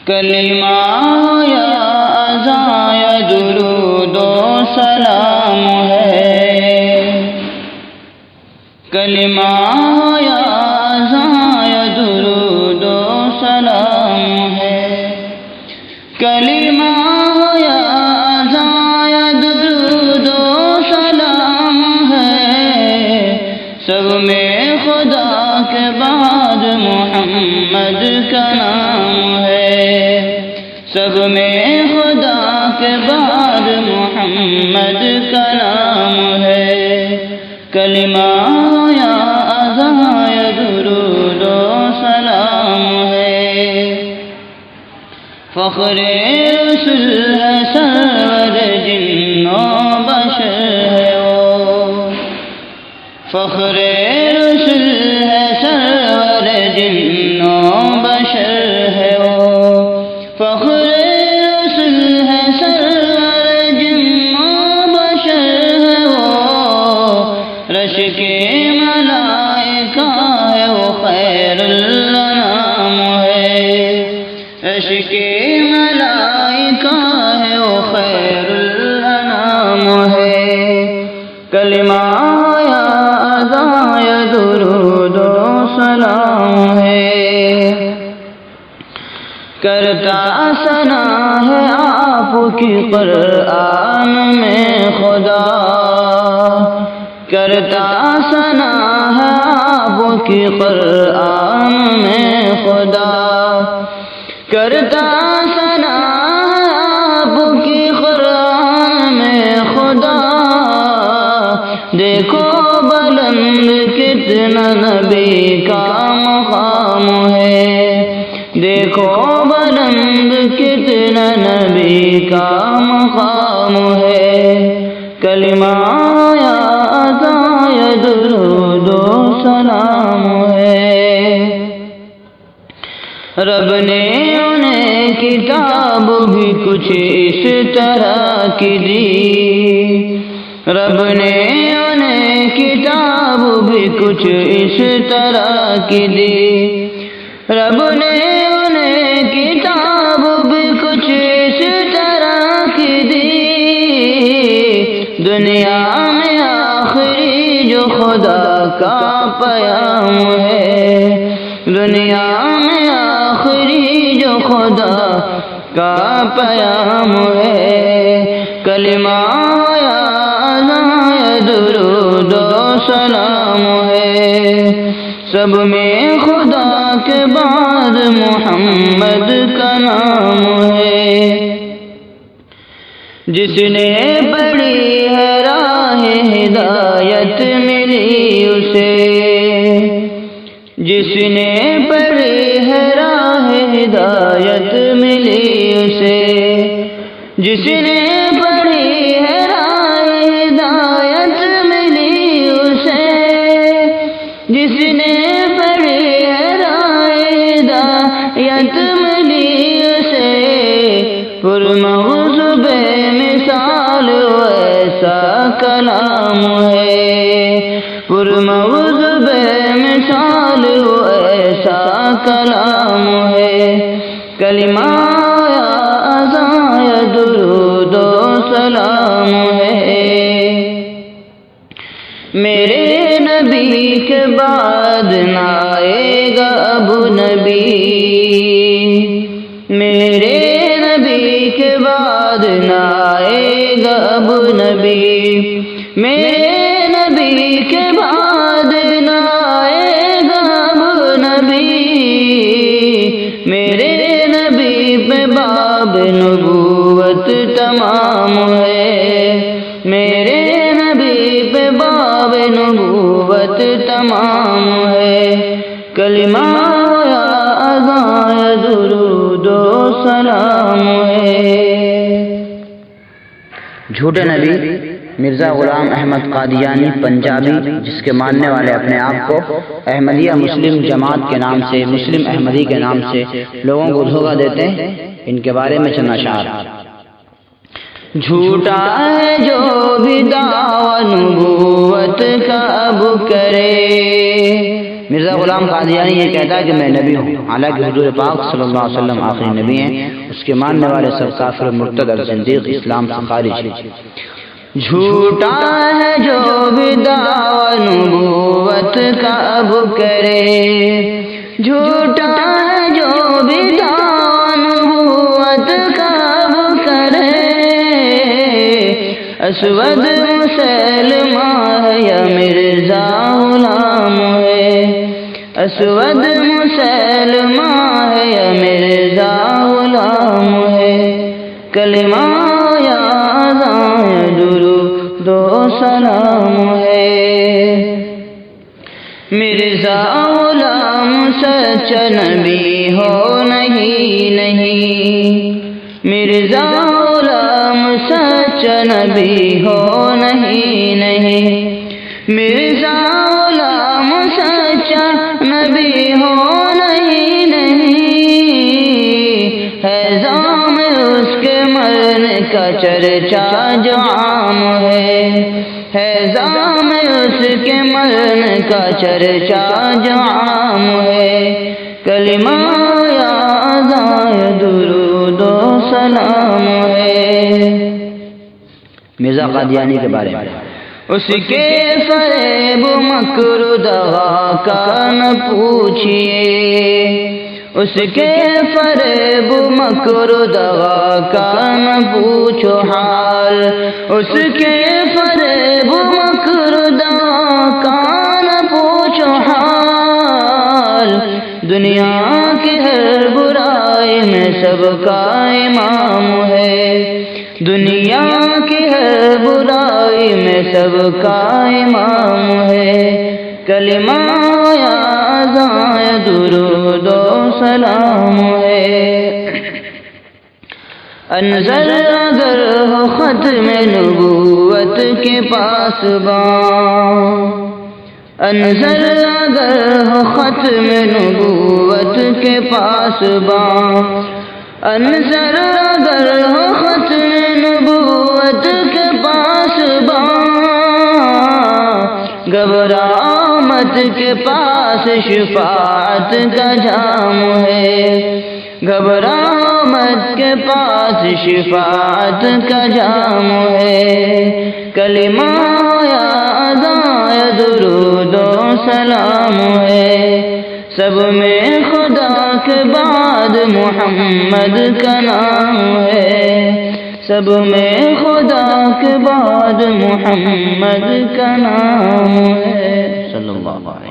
کلمہ یا اذان یا درود و سلام ہے، کلمہ یا اذان یا درود و سلام ہے، کلمہ یا اذان یا درود و سلام ہے، سب میں خدا کے بعد محمد کا نام ہے، سب میں خدا کے بعد محمد کا نام ہے، کلمہ یا اذان یا درود و سلام ہے، فخر رسول ہے سرور جن و بشر ہے وہ، فخر رسول ہے سرور جن و بشر ہے وہ، فخر رسول ہے سرور جن و بشر ہے وہ، رش کے ملائکہ ہے وہ خیر الانام ہے، رش کے ملائکہ ہے وہ خیر الانام ہے، کلمہ یا اذان یا درود و سلام ہے، کرتا ثنا ہے آپ کی قرآن میں خدا، کرتا ثنا ہے آپ کی قرآن میں خدا، کرتا ثنا ہے آپ کی قرآن میں خدا، دیکھو بلند کتنا نبی کا مقام ہے، دیکھو بلند کتنا نبی کا مقام ہے، کلمہ یا اذان یا درود و سلام ہے، رب نے انہیں کتاب بھی کچھ اس طرح کی دی، رب نے انہیں کتاب بھی کچھ اس طرح کی دی، رب نے انہیں کتاب بھی کچھ اس طرح کی دی، دنیا میں آخری جو خدا کا پیام ہے، دنیا میں آخری جو خدا کا پیام ہے، کلمہ یا اذان یا درود و سلام ہے، سب میں خدا کے بعد محمد کا نام ہے، جس نے پڑھی ہے راہ ہدایت ملی اسے، جس نے پڑھی ہے راہ ہدایت ملی اسے، جس نے پڑھی ہے راہ ہدایت ملی اسے، جس نے پڑھی ہے راہ ہدایت ملی اسے، پرمغز بے مثال ایسا کلام ہے، پرمغز بے مثال ایسا کلام ہے، کلمہ یا اذان یا درود و سلام ہے، میرے نبی کے بعد نہ آئے گا اب نبی، میرے نبی کے بعد نہ آئے گا اب نبی، میرے نبی کے بعد نہ آئے گا اب نبی، میرے نبی پہ باب نبوت تمام ہے، میرے نبی پہ باب نبوت تمام ہے، کلمہ یا اذان یا درود و سلام ہے، جھوٹے نبی مرزا غلام احمد قادیانی پنجابی، جس کے ماننے والے اپنے آپ کو احمدیہ مسلم جماعت کے نام سے، مسلم احمدی کے نام سے لوگوں کو دھوکہ دیتے ہیں، ان کے بارے میں چند اشعار، جھوٹا ہے جو بھی دعویٰ نبوت کا اب کرے، مرزا غلام قادیانی یہ کہتا ہے کہ میں نبی ہوں، حالانکہ حضور پاک صلی اللہ علیہ وسلم آخری نبی ہیں، اس کے ماننے والے سب کافر مرتد اور زندیق اسلام سے خارج ہیں۔ جھوٹا ہے جو بھی دعویٰ نبوت کا اب کرے، جھوٹا ہے جو بھی دعویٰ نبوت کا اب کرے، اسود مسلمہ ہے یا مرزا غلام ہے، اسود مسلمہ ہے یا مرزا غلام ہے، کلمہ یا اذان درود و سلام ہے۔ مرزا غلام سچا نبی ہو نہیں، مرزا غلام سچا نبی ہو نہیں، مرزا غلام سچا نبی ہو نہیں، ہے زام اس کے مرنے کا چرچا جو عام ہے زام اس کے مرنے کا چرچا جو عام ہے، کلمہ یا اذان درود و سلام ہے۔ مرزا قادیانی کے بارے میں اس کے فریب مکر دغا کا نہ پوچھئے، اس کے فریب مکر دغا کا نہ پوچھو حال، اس کے فریب مکر دغا کا نہ پوچھو حال، دنیا کی ہر برائی میں سب کا امام ہے، دنیا کی ہر برائی میں سب کا امام ہے، کلمہ یا اذان درود و سلام ہے۔ انظر اگر ہو ختم نبوت کے پاسباں، انظر اگر ہو ختم نبوت کے پاسباں، انظر اگر ہو ختم نبوت کے پاسباں، گھبرا مت کے پاس شفاعت کا جام ہے، گھبرا مت کے پاس شفاعت کا جام ہے، کلمہ یا اذان درود و سلام ہے، سب میں خدا کے بعد محمد کا نام ہے، سب میں خدا کے بعد محمد کا نام ہے، صلی اللہ علیہ وسلم۔